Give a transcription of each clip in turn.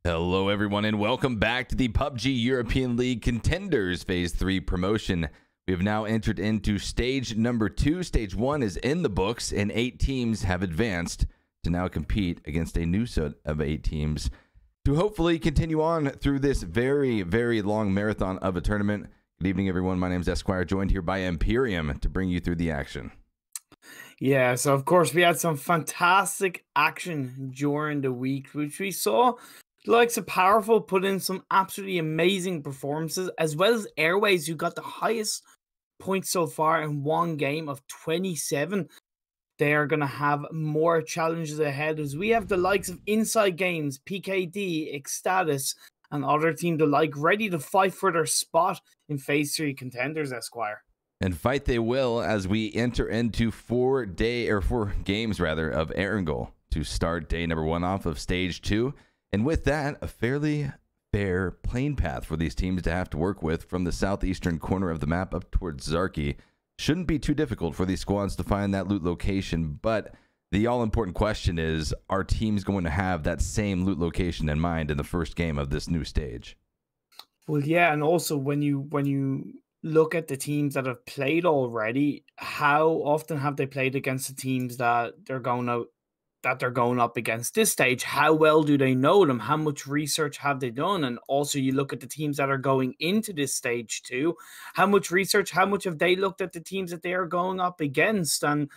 Hello, everyone, and welcome back to the PUBG European League Contenders Phase 3 promotion. We have now entered into stage number 2. Stage 1 is in the books, and 8 teams have advanced to now compete against a new set of 8 teams to hopefully continue on through this very, very long marathon of a tournament. Good evening, everyone. My name is Esquire, joined here by Imperium to bring you through the action. Yeah, so of course we had some fantastic action during the week, which we saw the likes of Powerful put in some absolutely amazing performances, as well as Airways, who got the highest points so far in one game of 27. They are going to have more challenges ahead, as we have the likes of Inside Games, PKD, Ecstatus, and other teams alike ready to fight for their spot in Phase 3 Contenders, Esquire. And fight they will as we enter into 4 games of Erangel to start day number 1 off of stage 2. And with that, a fairly fair plane path for these teams to have to work with from the southeastern corner of the map up towards Zarki. Shouldn't be too difficult for these squads to find that loot location, but the all-important question is, are teams going to have that same loot location in mind in the first game of this new stage? Well, yeah, and also when you look at the teams that have played already, how often have they played against the teams that they're going up against this stage? How well do they know them? How much research have they done? And also you look at the teams that are going into this stage too. How much research, how much have they looked at the teams that they are going up against? And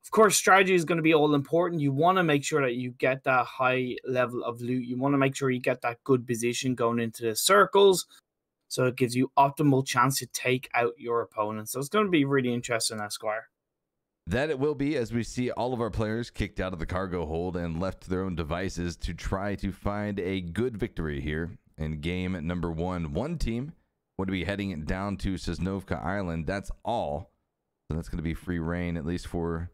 of course, strategy is going to be all important. You want to make sure that you get that high level of loot. You want to make sure you get that good position going into the circles, so it gives you optimal chance to take out your opponent. So it's going to be really interesting, Esquire. That it will be, as we see all of our players kicked out of the cargo hold and left to their own devices to try to find a good victory here in game number 1. One team would be heading down to Sosnovka Island. That's all. So that's going to be free reign, at least for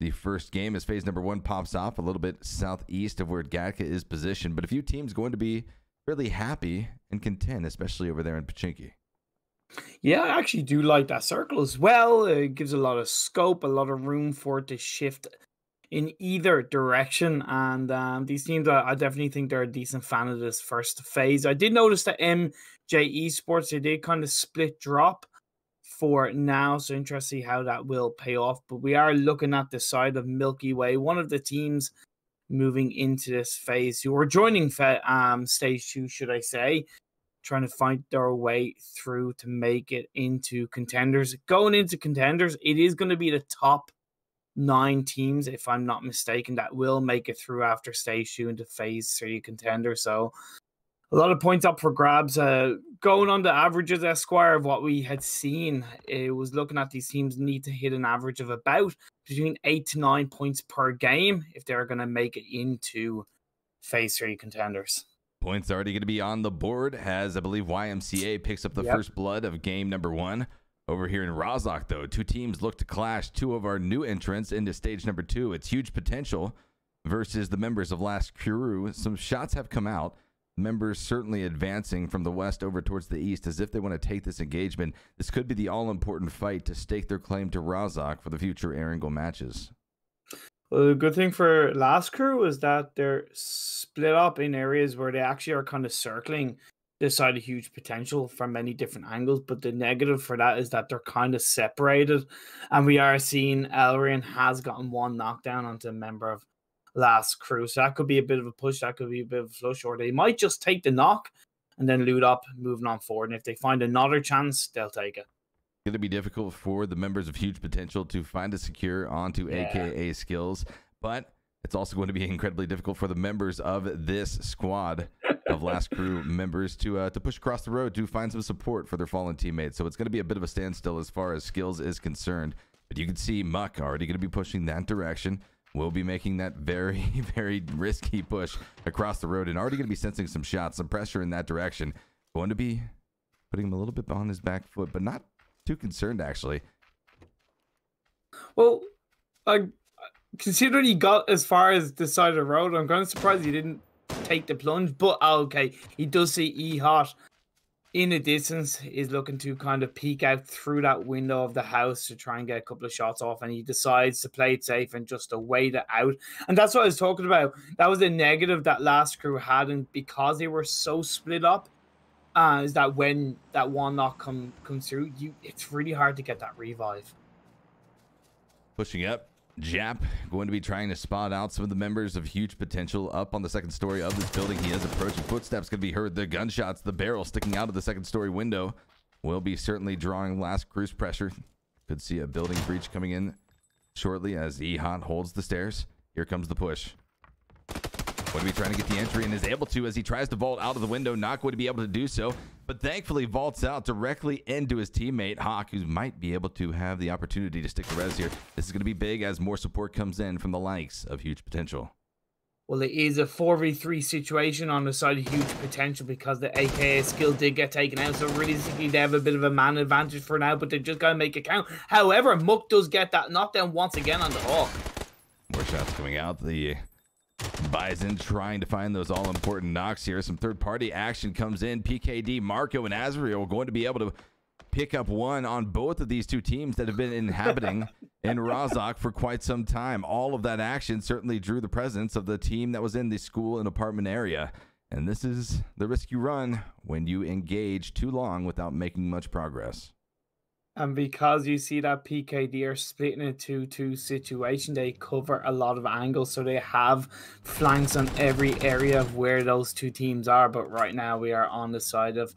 the first game, as phase number 1 pops off a little bit southeast of where Gatka is positioned. But a few teams going to be really happy and content, especially over there in Pachinki. Yeah, I actually do like that circle as well. It gives a lot of scope, a lot of room for it to shift in either direction. And these teams, I definitely think they're a decent fan of this first phase. I did notice that MJ Esports, they did kind of split drop for now. So interesting how that will pay off. But we are looking at the side of Milky Way, one of the teams moving into this phase who are joining stage 2, should I say, trying to find their way through to make it into contenders. Going into contenders, it is going to be the top 9 teams, if I'm not mistaken, that will make it through after stage 2 into phase 3 contender. So a lot of points up for grabs. Going on the averages, Esquire, of what we had seen, it was looking at these teams need to hit an average of about between 8 to 9 points per game if they're going to make it into phase 3 contenders. Points already going to be on the board as I believe YMCA picks up the first blood of game number 1. Over here in Razak, though, 2 teams look to clash 2 of our new entrants into stage number 2. It's huge potential versus the members of Last Crew. Some shots have come out. Members certainly advancing from the west over towards the east as if they want to take this engagement. This could be the all-important fight to stake their claim to Razak for the future Erangel matches. Well, the good thing for Last Crew is that they're split up in areas where they actually are kind of circling this side of huge potential from many different angles. But the negative for that is that they're kind of separated. And we are seeing Elrian has gotten 1 knockdown onto a member of Last Crew. So that could be a bit of a push. That could be a bit of a flush. Or they might just take the knock and then loot up, moving on forward. And if they find another chance, they'll take it. Going to be difficult for the members of huge potential to find a secure onto AKA skills, but it's also going to be incredibly difficult for the members of this squad of Last Crew members to push across the road to find some support for their fallen teammates. So it's going to be a bit of a standstill as far as skills is concerned. But you can see Muck already going to be pushing that direction. We'll be making that very, very risky push across the road and already going to be sensing some shots, some pressure in that direction. Going to be putting him a little bit on his back foot, but not too concerned, actually. Well, considering he got as far as the side of the road, I'm kind of surprised he didn't take the plunge. But okay, he does see E-Hot in the distance is looking to kind of peek out through that window of the house to try and get a couple of shots off, and he decides to play it safe and just to wait it out. And that's what I was talking about. That was the negative that last crew had, and because they were so split up, is that when that one knock comes through, it's really hard to get that revive. Pushing up, Jap going to be trying to spot out some of the members of Huge Potential up on the second story of this building. He is approaching. Footsteps can be heard. The gunshots, the barrel sticking out of the second story window will be certainly drawing last crew's pressure. Could see a building breach coming in shortly as Ehot holds the stairs. Here comes the push. Going to be trying to get the entry and is able to as he tries to vault out of the window. Not going to be able to do so, but thankfully vaults out directly into his teammate Hawk, who might be able to have the opportunity to stick the res here. This is going to be big as more support comes in from the likes of Huge Potential. Well, it is a 4v3 situation on the side of Huge Potential because the AKA skill did get taken out. So realistically, they have a bit of a man advantage for now, but they've just got to make it count. However, Mook does get that knockdown once again on the Hawk. More shots coming out. The Bison trying to find those all-important knocks here. Some third-party action comes in. PKD, Marco, and Azrael going to be able to pick up one on both of these two teams that have been inhabiting in Rozhok for quite some time. All of that action certainly drew the presence of the team that was in the school and apartment area. And this is the risk you run when you engage too long without making much progress. And because you see that PKD are splitting a 2-2 situation, they cover a lot of angles. So they have flanks on every area of where those two teams are. But right now we are on the side of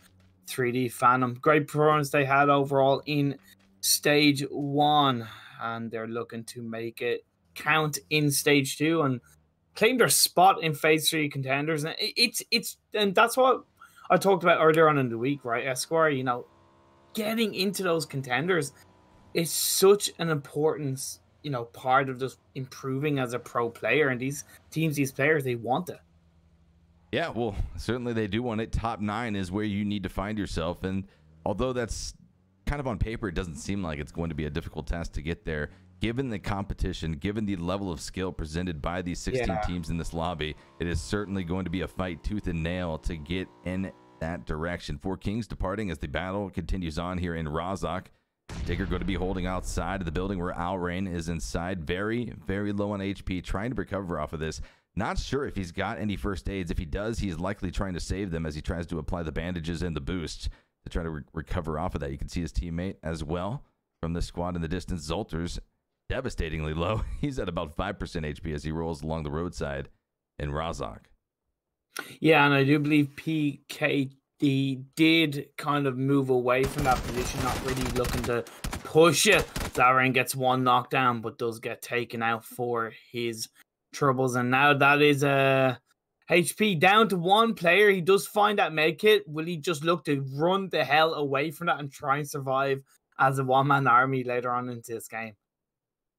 3D Phantom. Great performance they had overall in stage 1. And they're looking to make it count in stage 2 and claim their spot in phase 3 contenders. And that's what I talked about earlier on in the week, right, Esquire? You know, getting into those contenders is such an important, part of just improving as a pro player. And these teams, these players, they want it. Yeah, well, certainly they do want it. Top 9 is where you need to find yourself. And although that's kind of on paper, it doesn't seem like it's going to be a difficult task to get there. Given the competition, given the level of skill presented by these 16 teams in this lobby, it is certainly going to be a fight tooth and nail to get in that direction. 4 Kings departing as the battle continues on here in Rozhok. Digger going to be holding outside of the building where Alrain is inside. Very, very low on HP, trying to recover off of this. Not sure if he's got any first aids. If he does, he's likely trying to save them as he tries to apply the bandages and the boosts to try to recover off of that. You can see his teammate as well from the squad in the distance. Zolter's devastatingly low. He's at about 5% HP as he rolls along the roadside in Rozhok. Yeah, and I do believe PKD did kind of move away from that position, not really looking to push it. Zarin gets one knockdown, but does get taken out for his troubles. And now that is HP down to 1 player. He does find that medkit. Will he just look to run the hell away from that and try and survive as a one-man army later on into this game?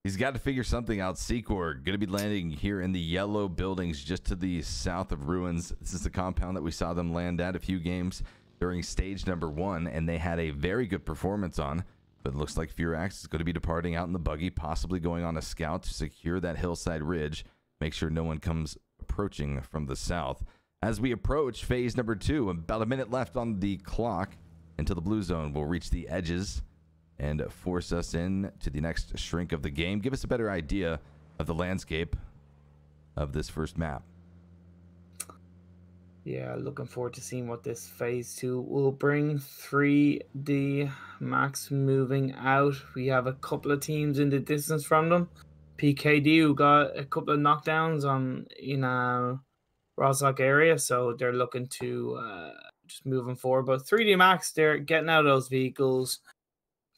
He's got to figure something out. Secor going to be landing here in the yellow buildings just to the south of Ruins. This is the compound that we saw them land at a few games during stage number 1, and they had a very good performance on. But it looks like Furax is going to be departing out in the buggy, possibly going on a scout to secure that hillside ridge, make sure no one comes approaching from the south. As we approach phase number 2, about a minute left on the clock until the blue zone will reach the edges and force us in to the next shrink of the game. Give us a better idea of the landscape of this first map. Yeah, looking forward to seeing what this phase 2 will bring. 3D Max moving out. We have a couple of teams in the distance from them. PKD, who got a couple of knockdowns in Rozhok area, so they're looking to just moving forward. But 3D Max, they're getting out of those vehicles,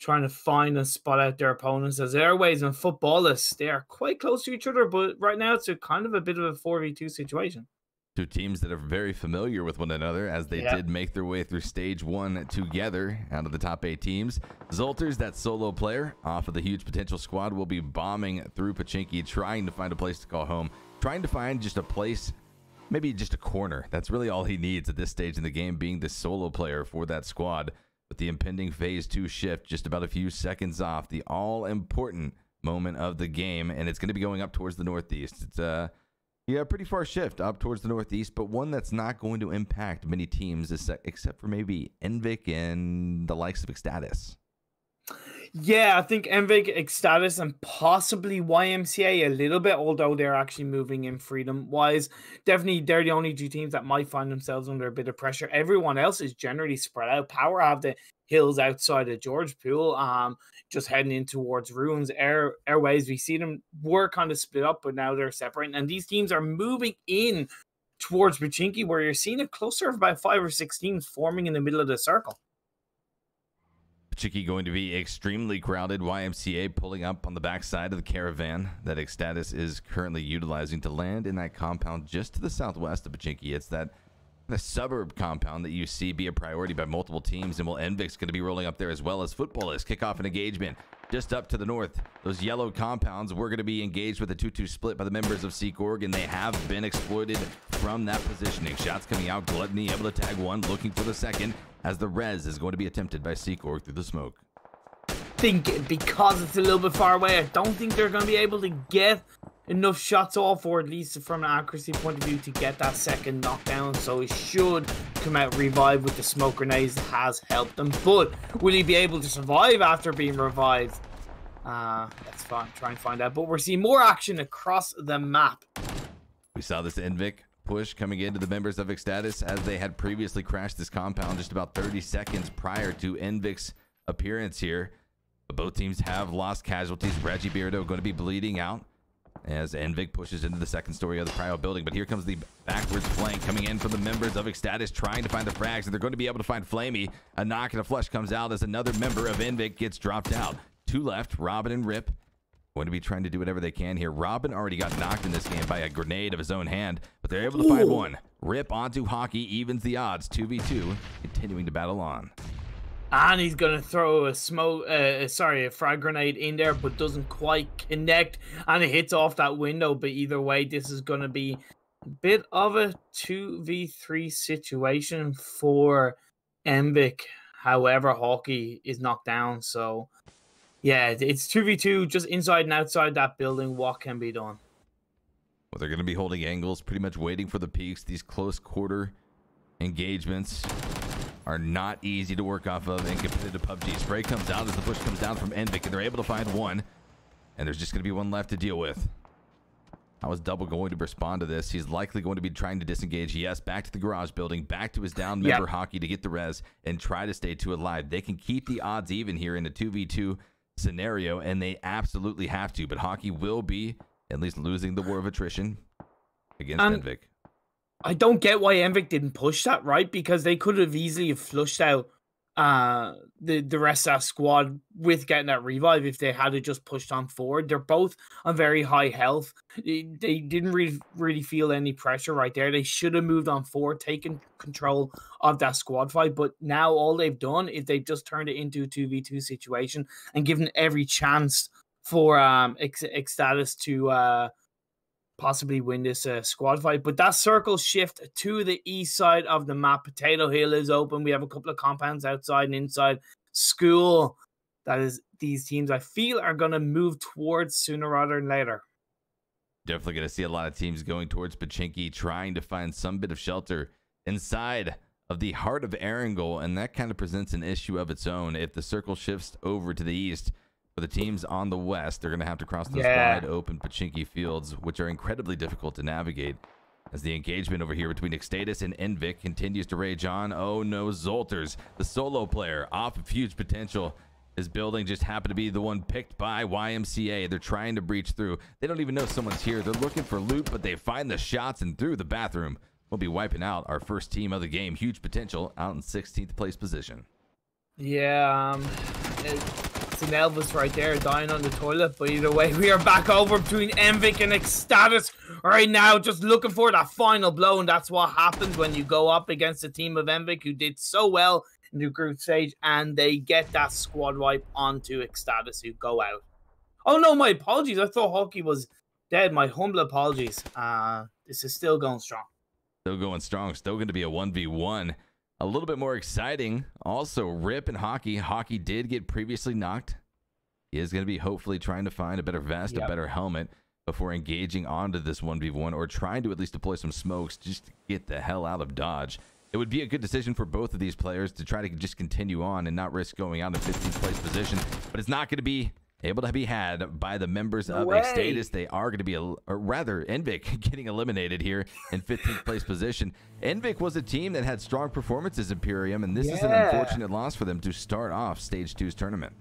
trying to find and spot out their opponents. As Airways and Footballists, they are quite close to each other, but right now it's kind of a bit of a 4v2 situation. 2 teams that are very familiar with one another as they did make their way through stage 1 together out of the top 8 teams. Zolters, that solo player off of the Huge Potential squad, will be bombing through Pochinki, trying to find a place to call home, trying to find just a place, maybe just a corner. That's really all he needs at this stage in the game, being the solo player for that squad. With the impending phase 2 shift just about a few seconds off, the all-important moment of the game, and it's going to be going up towards the northeast. It's Yeah, pretty far shift up towards the northeast, but one that's not going to impact many teams except for maybe Envik and the likes of Ecstatis. Yeah, I think Envig, Ecstatis, and possibly YMCA a little bit, although they're actually moving in freedom-wise. Definitely, they're the only two teams that might find themselves under a bit of pressure. Everyone else is generally spread out. Power have the hills outside of George Pool, just heading in towards Ruins. Airways, we see them were kind of split up, but now they're separating. And these teams are moving in towards Pochinki, where you're seeing a cluster of about 5 or 6 teams forming in the middle of the circle. Pochinki going to be extremely crowded. YMCA pulling up on the backside of the caravan that Ecstatis is currently utilizing to land in that compound just to the southwest of Pochinki. It's that the suburb compound that you see be a priority by multiple teams, and Envik's going to be rolling up there as well as Footballists kick off an engagement just up to the north. Those yellow compounds, we're going to be engaged with a 2-2 split by the members of Seekorg, and they have been exploited from that positioning. Shots coming out, Gluttony able to tag one, looking for the second, as the res is going to be attempted by Seekorg through the smoke. Think because it's a little bit far away, I don't think they're going to be able to get enough shots off, or at least from an accuracy point of view, to get that second knockdown. So he should come out revived with the smoke grenades. Has helped them, but will he be able to survive after being revived? Let's try and find out. But we're seeing more action across the map. We saw this Envik push coming into the members of Ecstatis as they had previously crashed this compound just about 30 seconds prior to Envik's appearance here. But both teams have lost casualties. Reggie Beardo going to be bleeding out as Envik pushes into the second story of the Cryo building. But here comes the backwards flank coming in from the members of Ecstatis, trying to find the frags, and they're going to be able to find Flamey. A knock and a flush comes out as another member of Envik gets dropped out. 2 left, Robin and Rip. Going to be trying to do whatever they can here. Robin already got knocked in this game by a grenade of his own hand, but they're able to find one. Rip onto Hockey, evens the odds. 2v2, continuing to battle on. And he's going to throw a frag grenade in there, but doesn't quite connect, and it hits off that window. But either way, this is going to be a bit of a 2v3 situation for Envik. However, Hockey is knocked down, so yeah, it's 2v2 just inside and outside that building. What can be done? Well, they're going to be holding angles, pretty much waiting for the peaks. These close quarter engagements are not easy to work off of in competitive PUBG. Spray comes out as the push comes down from Envik, and they're able to find one, and there's just going to be one left to deal with. How is Double going to respond to this? He's likely going to be trying to disengage. Yes, back to the garage building, back to his down member Hockey to get the res and try to stay 2 alive. They can keep the odds even here in the 2v2 scenario, and they absolutely have to, but Hockey will be at least losing the war of attrition against Envik. I don't get why Envik didn't push that, right? Because they could have easily flushed out the rest of that squad with getting that revive if they had just pushed on forward. They're both on very high health. They didn't really feel any pressure right there. They should have moved on forward, taken control of that squad fight. But now all they've done is they've just turned it into a 2v2 situation and given every chance for Ecstatis to possibly win this squad fight. But that circle shift to the east side of the map. Potato Hill is open. We have a couple of compounds outside and inside. School, that is, these teams I feel are going to move towards sooner rather than later. Definitely going to see a lot of teams going towards Pochinki, trying to find some bit of shelter inside of the heart of Erangel, and that kind of presents an issue of its own. If the circle shifts over to the east, for the teams on the west, they're going to have to cross those wide open Pochinki fields, which are incredibly difficult to navigate. As the engagement over here between Ecstatis and Envik continues to rage on. Oh no, Zolters, the solo player, off of huge potential. His building just happened to be the one picked by YMCA. They're trying to breach through. They don't even know someone's here. They're looking for loot, but they find the shots and through the bathroom. We'll be wiping out our first team of the game. Huge potential out in 16th place position. Yeah, it's an Elvis right there dying on the toilet, but either way, we are back over between Envik and Ecstatis right now, just looking for that final blow, and that's what happens when you go up against a team of Envik who did so well in the group stage, and they get that squad wipe onto Ecstatis, who go out. Oh no, my apologies, I thought Hockey was dead. My humble apologies. This is still going strong. Still going strong, still going to be a 1v1. A little bit more exciting. Also, Rip and Hockey. Hockey did get previously knocked. He is going to be hopefully trying to find a better vest, a better helmet. before engaging onto this 1v1 or trying to at least deploy some smokes just to get the hell out of Dodge. It would be a good decision for both of these players to try to just continue on and not risk going out in 15th place position, but it's not going to be able to be had by the members of Exstatus. They are going to be, or rather, NVIC getting eliminated here in 15th place position. NVIC was a team that had strong performances in Imperium, and this is an unfortunate loss for them to start off Stage 2's tournament.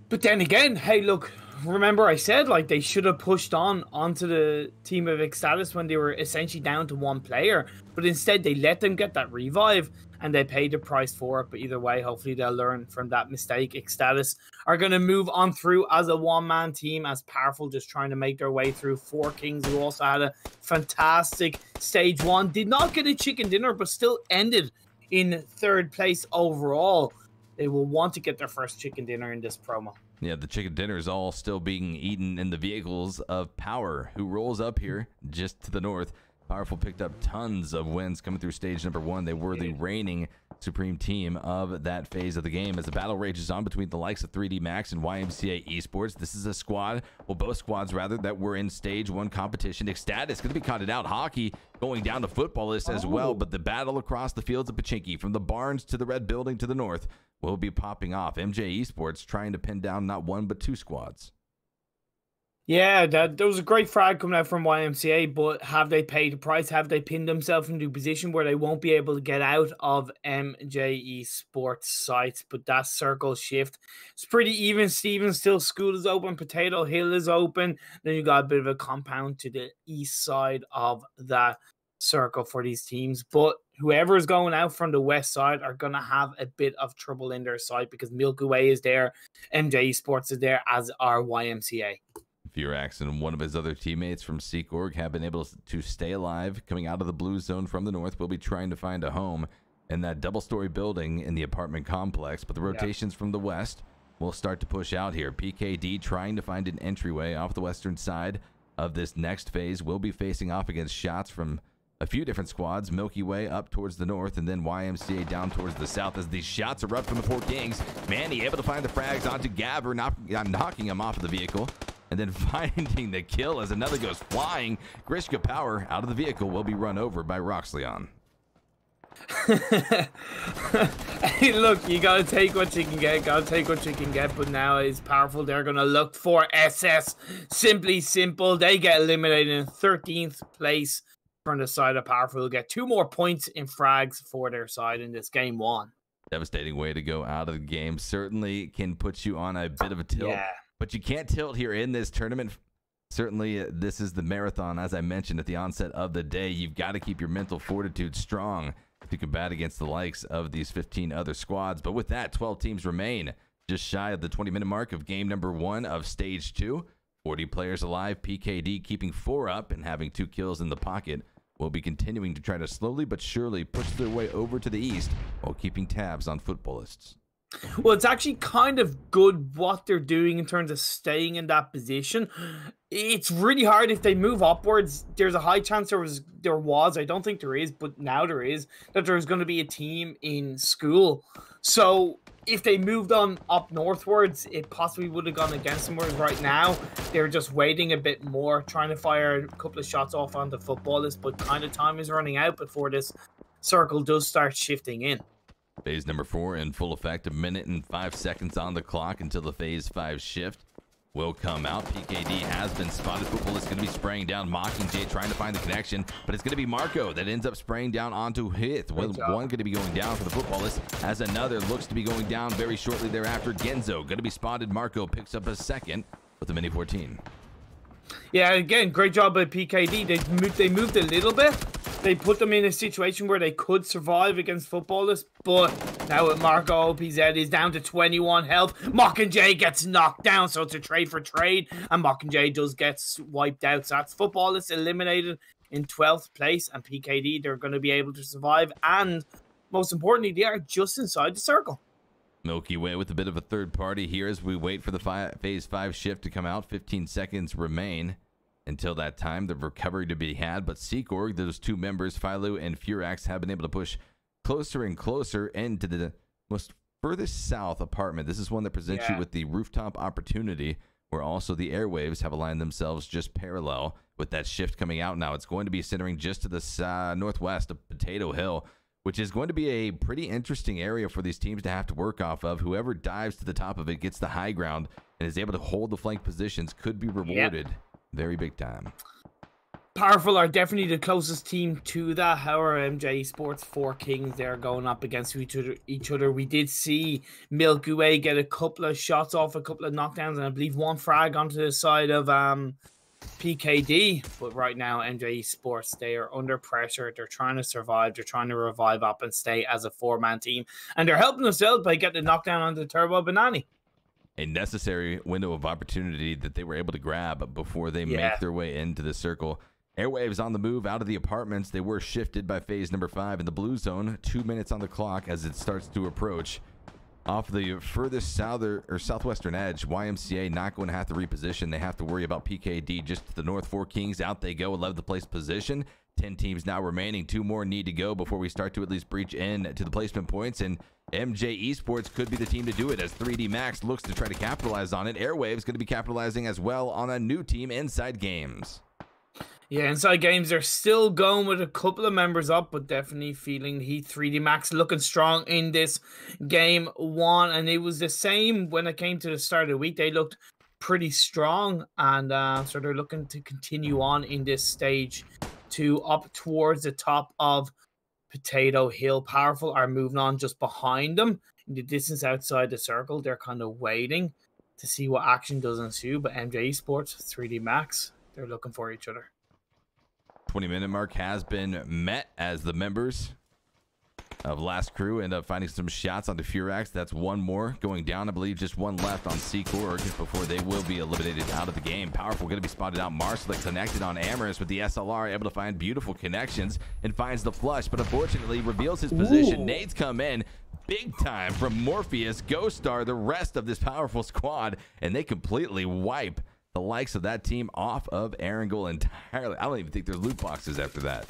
But then again, hey, look, remember I said like they should have pushed onto the team of Exstatus when they were essentially down to one player, but instead they let them get that revive and they paid the price for it. But either way, hopefully they'll learn from that mistake. Exstatus are going to move on through as a one-man team, as Powerful just trying to make their way through. Four Kings, who also had a fantastic stage one, did not get a chicken dinner, but still ended in third place overall. They will want to get their first chicken dinner in this promo. Yeah, the chicken dinner is all still being eaten in the vehicles of Power, who rolls up here just to the north. Powerful picked up tons of wins coming through stage number 1. They were the reigning supreme team of that phase of the game as the battle rages on between the likes of 3D Max and YMCA Esports. This is a squad, well, both squads rather, that were in stage 1 competition. Exstatus going to be counted out. Hockey going down to Footballists as well, but the battle across the fields of Pachinki, from the barns to the red building to the north, will be popping off. MJ Esports trying to pin down not one but two squads. Yeah, there was a great frag coming out from YMCA, but have they paid the price? Have they pinned themselves into a position where they won't be able to get out of MJ Esports sites? But that circle shift, it's pretty even. Steven still, school is open, Potato Hill is open. Then you got a bit of a compound to the east side of that circle for these teams. But whoever is going out from the west side are going to have a bit of trouble in their side, because Milky Way is there, MJ Esports is there, as are YMCA. Furax and one of his other teammates from Seekorg have been able to stay alive. Coming out of the blue zone from the north, will be trying to find a home in that double-story building in the apartment complex. But the rotations from the west will start to push out here. PKD trying to find an entryway off the western side of this next phase. Will be facing off against shots from a few different squads. Milky Way up towards the north, and then YMCA down towards the south as these shots erupt from the Four Kings. Manny able to find the frags onto Gabber, knocking him off of the vehicle. And then finding the kill as another goes flying. Grishka Power out of the vehicle will be run over by Roxleon. Hey, look, you gotta take what you can get, but now it's Powerful. They're gonna look for SS. Simply simple. They get eliminated in 13th place from the side of Powerful. They'll get 2 more points in frags for their side in this game 1. Devastating way to go out of the game. Certainly can put you on a bit of a tilt. Yeah. But you can't tilt here in this tournament. Certainly, this is the marathon, as I mentioned at the onset of the day. You've got to keep your mental fortitude strong to combat against the likes of these 15 other squads. But with that, 12 teams remain just shy of the 20-minute mark of game number 1 of stage 2. 40 players alive. PKD keeping 4 up and having 2 kills in the pocket will be continuing to try to slowly but surely push their way over to the east while keeping tabs on Footballists. Well, it's actually kind of good what they're doing in terms of staying in that position. It's really hard if they move upwards. There's a high chance there was, I don't think there is, but now there is, that there's going to be a team in school. So if they moved on up northwards, it possibly would have gone against them. Whereas right now, they're just waiting a bit more, trying to fire a couple of shots off on the Footballists, but kind of time is running out before this circle does start shifting in. Phase number 4 in full effect. 1 minute and 5 seconds on the clock until the phase 5 shift will come out. PKD has been spotted. Footballist going to be spraying down. Mockingjay trying to find the connection, but it's going to be Marco that ends up spraying down onto Hith. With one going to be going down for the Footballist, as another looks to be going down very shortly thereafter. Genzo going to be spotted. Marco picks up a second with the Mini 14. Yeah, again, great job by PKD. They moved a little bit. They put them in a situation where they could survive against Footballists, but now with Marco, OPZ is down to 21 health. Mockingjay gets knocked down, so it's a trade for trade, and Mockingjay does get wiped out. So that's Footballists eliminated in 12th place, and PKD, they're going to be able to survive, and most importantly, they are just inside the circle. Milky Way with a bit of a third party here as we wait for the phase 5 shift to come out. 15 seconds remain until that time. The recovery to be had, but Seekorg, those 2 members, Philo and Furax, have been able to push closer and closer into the most furthest south apartment. This is one that presents you with the rooftop opportunity where also the Airwaves have aligned themselves just parallel with that shift coming out now. It's going to be centering just to the northwest of Potato Hill, which is going to be a pretty interesting area for these teams to have to work off of. Whoever dives to the top of it gets the high ground and is able to hold the flank positions could be rewarded very big time. Powerful are definitely the closest team to that. However, MJ Sports 4 Kings, they're going up against each other. We did see Milky Way get a couple of shots off, a couple of knockdowns, and I believe one frag onto the side of PKD. But right now, MJ Sports, they are under pressure. They're trying to survive. They're trying to revive up and stay as a 4-man team. And they're helping themselves by getting a knockdown on the Turbo Banani. A necessary window of opportunity that they were able to grab before they make their way into the circle. Airwaves on the move out of the apartments. They were shifted by phase number 5 in the blue zone. 2 minutes on the clock as it starts to approach. Off the furthest southwestern edge, YMCA not going to have to reposition. They have to worry about PKD just to the north. 4 Kings out they go, 11th place position. 10 teams now remaining. 2 more need to go before we start to at least breach in to the placement points. And MJ Esports could be the team to do it as 3D Max looks to try to capitalize on it. Airwaves going to be capitalizing as well on a new team, Inside Games. Yeah, Inside Games are still going with a couple of members up, but definitely feeling the heat. 3D Max looking strong in this game 1, and it was the same when it came to the start of the week. They looked pretty strong, and so they're looking to continue on in this stage 2 up towards the top of Potato Hill. Powerful are moving on just behind them in the distance outside the circle. They're kind of waiting to see what action does ensue, but MJ Esports, 3D Max, they're looking for each other. 20-minute mark has been met as the members of Last Crew end up finding some shots onto Furax. That's one more going down. I believe just one left on Seacorg before they will be eliminated out of the game. Powerful going to be spotted out. Marslick connected on Amorous with the SLR, able to find beautiful connections and finds the flush, but unfortunately reveals his position. Nades come in big time from Morpheus, Ghost Star, the rest of this powerful squad, and they completely wipe the likes of that team off of Erangel entirely. I don't even think there's loot boxes after that.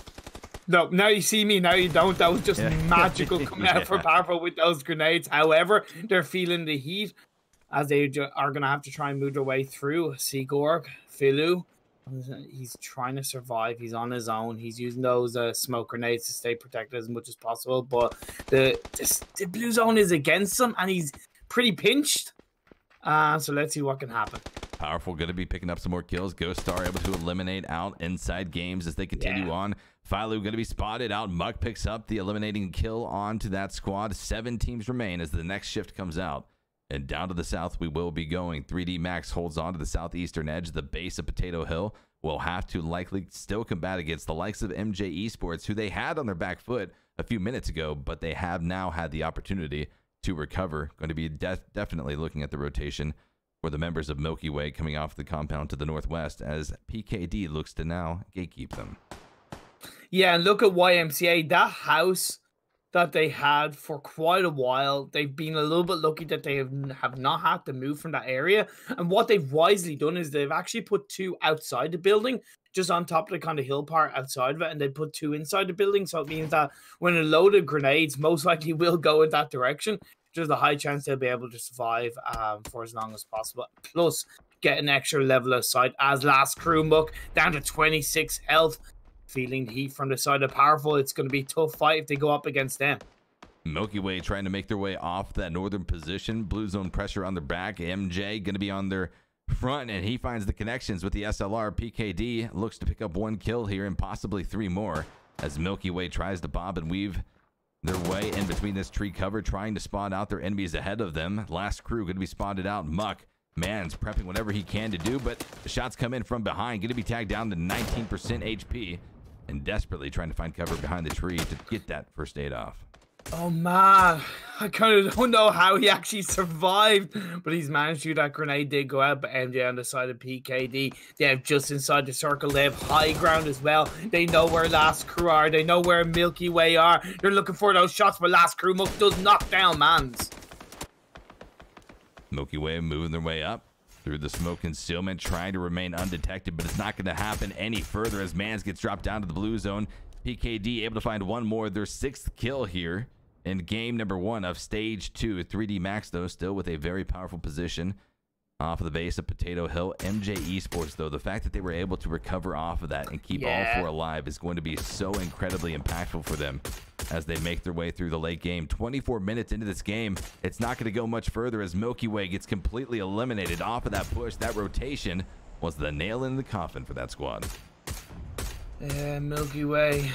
No, now you see me, now you don't. That was just magical coming out for Powerful with those grenades. However, they're feeling the heat as they are going to have to try and move their way through. Seagorg, Philu, he's trying to survive. He's on his own. He's using those smoke grenades to stay protected as much as possible. But the blue zone is against him, and he's pretty pinched. So let's see what can happen. Powerful going to be picking up some more kills. Ghost Star able to eliminate out Inside Games as they continue on. Philu going to be spotted out. Muck picks up the eliminating kill onto that squad. 7 teams remain as the next shift comes out. And down to the south we will be going. 3D Max holds on to the southeastern edge. The base of Potato Hill will have to likely still combat against the likes of MJ Esports, who they had on their back foot a few minutes ago, but they have now had the opportunity to recover. Going to be definitely looking at the rotation for the members of Milky Way coming off the compound to the northwest as PKD looks to now gatekeep them. Yeah, and look at YMCA. That house that they had for quite a while, they've been a little bit lucky that they have not had to move from that area. And what they've wisely done is they've actually put 2 outside the building, just on top of the kind of hill part outside of it, and they put 2 inside the building. So it means that when a load of grenades most likely will go in that direction, there's a high chance they'll be able to survive for as long as possible. Plus, get an extra level of sight as Last Crew Muck down to 26 health. Feeling the heat from the side of Powerful. It's going to be a tough fight if they go up against them. Milky Way trying to make their way off that northern position. Blue zone pressure on their back. MJ going to be on their front, and he finds the connections with the SLR. PKD looks to pick up 1 kill here and possibly 3 more as Milky Way tries to bob and weave their way in between this tree cover, trying to spot out their enemies ahead of them. Last Crew going to be spotted out. Muck, man's prepping whatever he can to do, but the shots come in from behind. Going to be tagged down to 19% HP and desperately trying to find cover behind the tree to get that first aid off. Oh man, I kind of don't know how he actually survived, but he's managed to. That grenade did go out, but MJ on the side of PKD, they have just inside the circle. They have high ground as well. They know where Last Crew are. They know where Milky Way are. They're looking for those shots, but Last Crew does knock down mans. Milky Way moving their way up through the smoke concealment, trying to remain undetected, but it's not going to happen any further as Mans gets dropped down to the blue zone. PKD able to find 1 more, their 6th kill here in game number 1 of stage 2. 3D Max, though, still with a very powerful position. off of the base of Potato Hill. MJ Esports, though, the fact that they were able to recover off of that and keep all four alive is going to be so incredibly impactful for them as they make their way through the late game. 24 minutes into this game, it's not going to go much further as Milky Way gets completely eliminated off of that push. That rotation was the nail in the coffin for that squad. Yeah, Milky Way.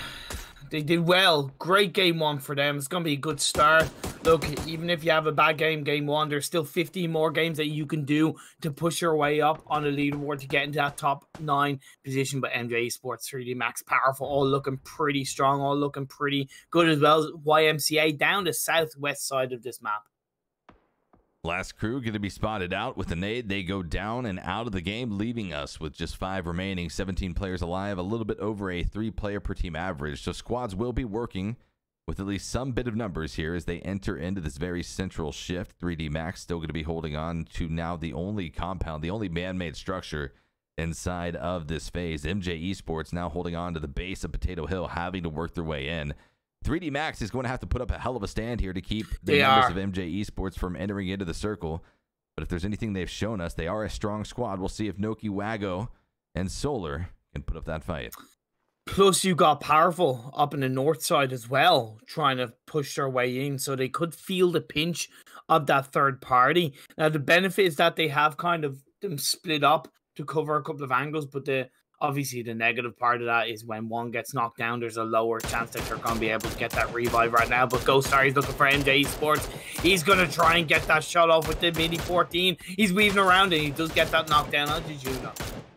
They did well. Great game one for them. It's going to be a good start. Look, even if you have a bad game one, there's still 15 more games that you can do to push your way up on a leaderboard to get into that top 9 position. But MJ Esports, 3D Max, Powerful, all looking pretty strong, all looking pretty good as well. YMCA down the southwest side of this map. Last crew going to be spotted out with a nade. They go down and out of the game, leaving us with just 5 remaining, 17 players alive, a little bit over a 3-player per team average. So squads will be working with at least some bit of numbers here as they enter into this very central shift. 3D Max still going to be holding on to now the only compound, the only man-made structure inside of this phase. MJ Esports now holding on to the base of Potato Hill, having to work their way in. 3D Max is going to have to put up a hell of a stand here to keep the members of MJ Esports from entering into the circle. But if there's anything they've shown us, they are a strong squad. We'll see if Noki, Wago, and Solar can put up that fight. Plus, you got Powerful up in the north side as well, trying to push their way in, so they could feel the pinch of that third party. Now, the benefit is that they have kind of them split up to cover a couple of angles, but obviously the negative part of that is when one gets knocked down, there's a lower chance that they're going to be able to get that revive right now. But Ghostar is looking for MJ Esports. He's going to try and get that shot off with the Mini 14. He's weaving around and he does get that knockdown on Juno.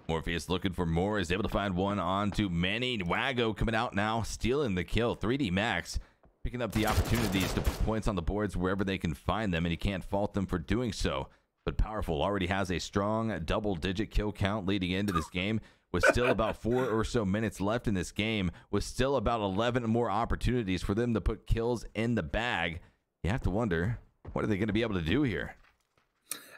Morpheus looking for more, is able to find one onto Manny. Wago coming out now, stealing the kill. 3D Max picking up the opportunities to put points on the boards wherever they can find them, and you can't fault them for doing so. But Powerful already has a strong double-digit kill count leading into this game, with still about 4 or so minutes left in this game, with still about 11 more opportunities for them to put kills in the bag. You have to wonder, what are they going to be able to do here?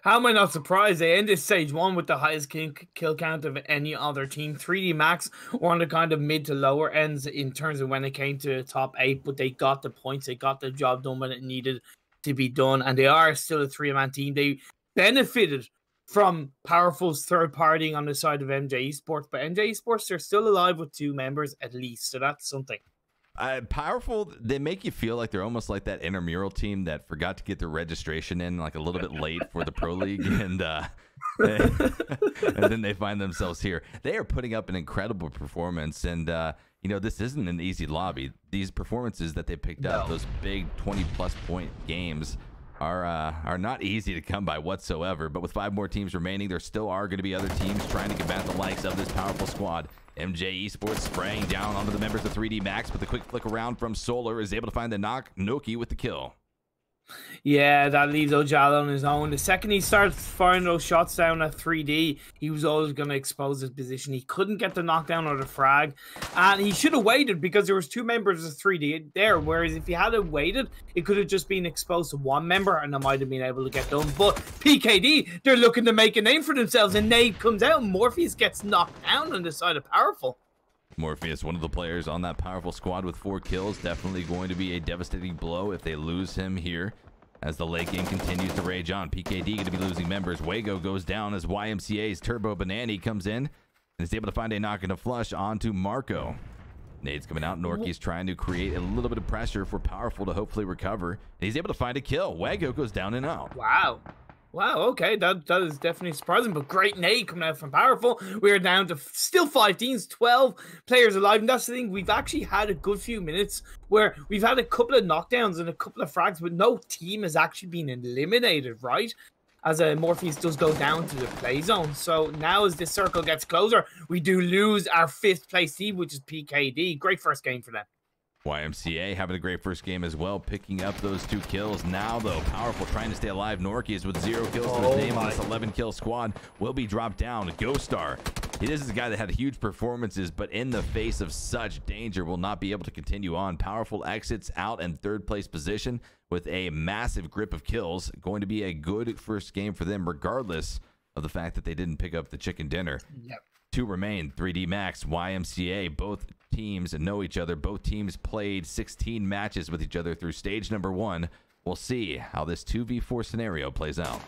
How am I not surprised? They ended stage 1 with the highest kill count of any other team. 3D Max were on the kind of mid to lower ends in terms of when it came to the top 8, but they got the points. They got the job done when it needed to be done, and they are still a 3-man team. They benefited from Powerful's third partying on the side of MJ Esports, but MJ Esports, they're still alive with 2 members at least, so that's something. Powerful, they make you feel like they're almost like that intramural team that forgot to get their registration in like a little bit late for the Pro League, and then they find themselves here. They are putting up an incredible performance, and you know, this isn't an easy lobby. These performances that they picked up, those big 20-plus point games, are not easy to come by whatsoever. But with 5 more teams remaining, there still are going to be other teams trying to combat the likes of this Powerful squad. MJ Esports spraying down onto the members of 3D Max, but the quick flick around from Solar is able to find the knock. Noki with the kill. Yeah, that leaves Ojala on his own. The second he starts firing those shots down at 3D, he was always going to expose his position. He couldn't get the knockdown or the frag, and he should have waited because there was 2 members of 3D there, whereas if he hadn't waited, it could have just been exposed to 1 member and they might have been able to get done. But PKD, they're looking to make a name for themselves, and Nate comes out and Morpheus gets knocked down on the side of Powerful. Morpheus, one of the players on that Powerful squad with 4 kills, definitely going to be a devastating blow if they lose him here as the late game continues to rage on. PKD going to be losing members. Wago goes down as YMCA's Turbo Banani comes in and is able to find a knock and a flush onto Marco. Nade's coming out. Norky's trying to create a little bit of pressure for Powerful to hopefully recover, and he's able to find a kill. Wago goes down and out. Wow. Wow, okay, that is definitely surprising, but great nade coming out from Powerful. We're down to still 5 teams, 12 players alive, and that's the thing, we've actually had a good few minutes where we've had a couple of knockdowns and a couple of frags, but no team has actually been eliminated, right? As Morpheus does go down to the play zone. So now as this circle gets closer, we do lose our 5th place team, which is PKD. Great first game for them. YMCA having a great first game as well, picking up those 2 kills. Now, though, Powerful trying to stay alive. Norky is with 0 kills to his name on this 11-kill squad. Will be dropped down. Ghostar. This is a guy that had huge performances, but in the face of such danger will not be able to continue on. Powerful exits out in 3rd place position with a massive grip of kills. Going to be a good first game for them, regardless of the fact that they didn't pick up the chicken dinner. Yep. 2 remain. 3D Max, YMCA, both teams know each other. Both teams played 16 matches with each other through stage number 1. We'll see how this 2v4 scenario plays out.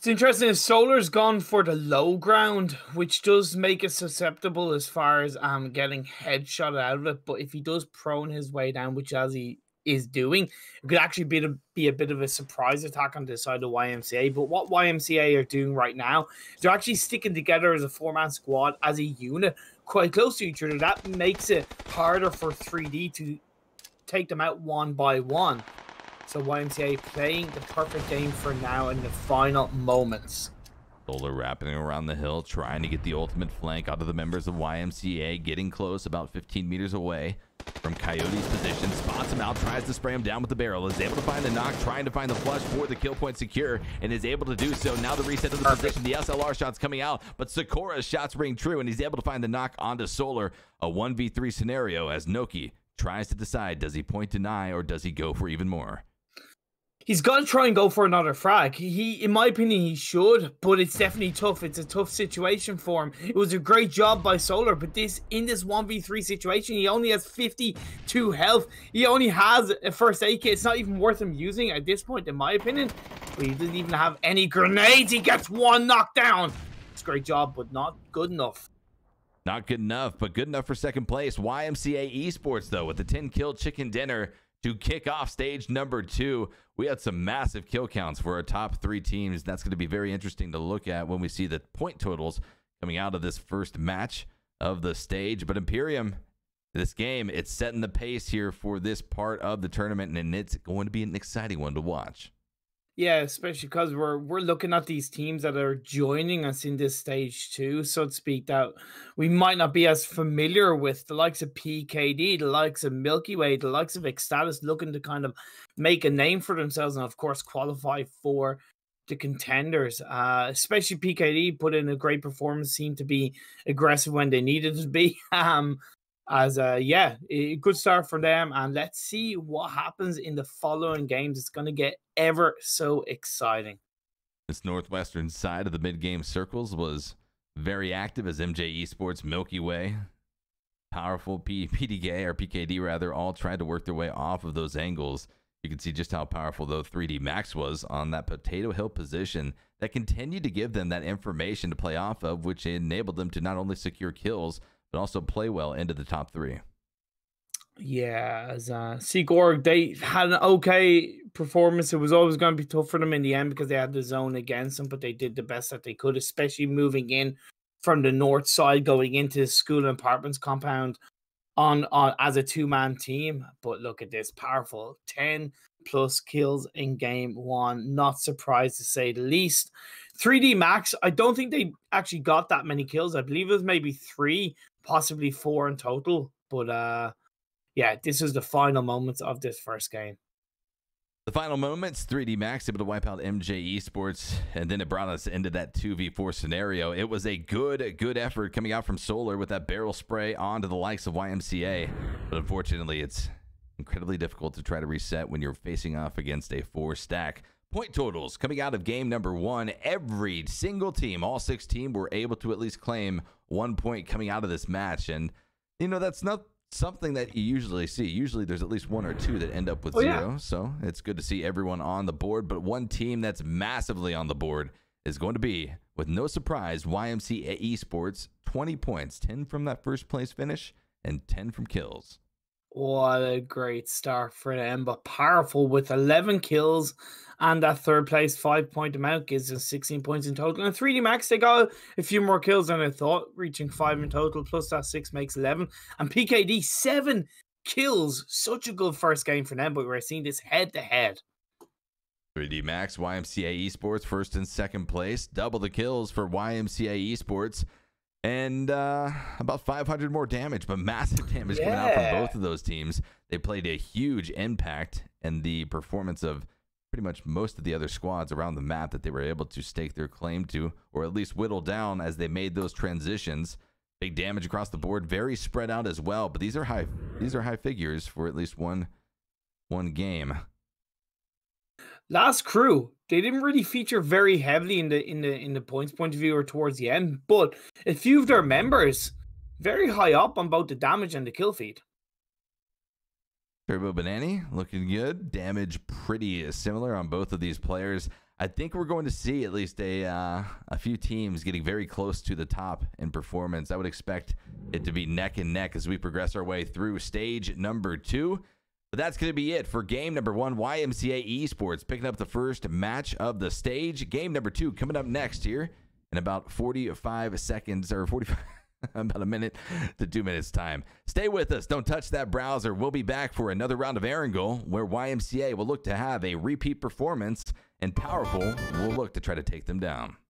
It's interesting. Solar's gone for the low ground, which does make it susceptible as far as getting headshot out of it. But if he does prone his way down, which as he is doing, it could actually be a bit of a surprise attack on the side of YMCA. But what YMCA are doing right now, they're actually sticking together as a 4-man squad, as a unit, quite close to each other. That makes it harder for 3D to take them out one by one. So YMCA playing the perfect game for now in the final moments. Solar wrapping around the hill, trying to get the ultimate flank out of the members of YMCA, getting close, about 15 meters away from Coyote's position. Spots him out, tries to spray him down with the barrel, is able to find the knock, trying to find the flush for the kill point secure, and is able to do so. Now the reset to the position, the SLR shots coming out, but Sakura's shots ring true, and he's able to find the knock onto Solar. A 1v3 scenario as Noki tries to decide, does he point deny or does he go for even more? He's got to try and go for another frag. He, in my opinion, he should, but it's definitely tough. It's a tough situation for him. It was a great job by Solar, but in this 1v3 situation, he only has 52 health. He only has a first aid kit. It's not even worth him using at this point, in my opinion. But he doesn't even have any grenades. He gets one knocked down. It's a great job, but not good enough. Not good enough, but good enough for second place. YMCA Esports, though, with the 10-kill chicken dinner to kick off stage number 2. We had some massive kill counts for our top 3 teams. That's going to be very interesting to look at when we see the point totals coming out of this first match of the stage. But Imperium, this game, it's setting the pace here for this part of the tournament, and it's going to be an exciting one to watch. Yeah, especially because we're looking at these teams that are joining us in this stage too, so to speak, that we might not be as familiar with. The likes of PKD, the likes of Milky Way, the likes of Ecstatus, looking to kind of make a name for themselves and of course qualify for the contenders. Especially PKD put in a great performance, seemed to be aggressive when they needed to be. Yeah, a good start for them, and let's see what happens in the following games. It's going to get ever so exciting. This northwestern side of the mid-game circles was very active as MJ Esports, Milky Way, powerful PDK or PKD rather, all tried to work their way off of those angles. You can see just how powerful though 3D Max was on that Potato Hill position that continued to give them that information to play off of, which enabled them to not only secure kills but also play well into the top 3. Yeah, as Seagorg, they had an okay performance. It was always going to be tough for them in the end because they had the zone against them, but they did the best that they could, especially moving in from the north side, going into the school and apartments compound on as a 2-man team. But look at this, powerful 10+ kills in game 1. Not surprised to say the least. 3D Max, I don't think they actually got that many kills. I believe it was maybe 3, possibly 4 in total. But yeah, this is the final moments of this first game. The final moments, 3D Max able to wipe out MJ Esports, and then it brought us into that 2v4 scenario. It was a good effort coming out from Solar with that barrel spray onto the likes of YMCA, but unfortunately it's incredibly difficult to try to reset when you're facing off against a 4-stack. Point totals coming out of game number 1, every single team, all 6 teams, were able to at least claim 1 point coming out of this match, and you know, that's not something that you usually see. Usually there's at least 1 or 2 that end up with 0, so it's good to see everyone on the board. But one team that's massively on the board is going to be, with no surprise, YMCA Esports. 20 points, 10 from that first place finish and 10 from kills. What a great start for them, but powerful with 11 kills and that third place 5-point amount gives us 16 points in total. And 3D Max, they got a few more kills than I thought, reaching 5 in total, plus that 6 makes 11. And PKD, 7 kills. Such a good first game for them, but we're seeing this head-to-head. 3D Max, YMCA Esports, first and second place. Double the kills for YMCA Esports. And about 500 more damage, but massive damage coming out from both of those teams. They played a huge impact in the performance of pretty much most of the other squads around the map that they were able to stake their claim to, or at least whittle down as they made those transitions. Big damage across the board, very spread out as well. But these are high figures for at least one game. Last Crew, they didn't really feature very heavily in the points point of view or towards the end, but a few of their members very high up on both the damage and the kill feed. Turbo Banani looking good. Damage pretty similar on both of these players. I think we're going to see at least a few teams getting very close to the top in performance. I would expect it to be neck and neck as we progress our way through stage number 2. But that's going to be it for game number 1. YMCA Esports picking up the first match of the stage. Game number 2 coming up next here in about 45 seconds, or 45 about a minute to 2 minutes time. Stay with us. Don't touch that browser. We'll be back for another round of Erangel, where YMCA will look to have a repeat performance, and Powerful will look to try to take them down.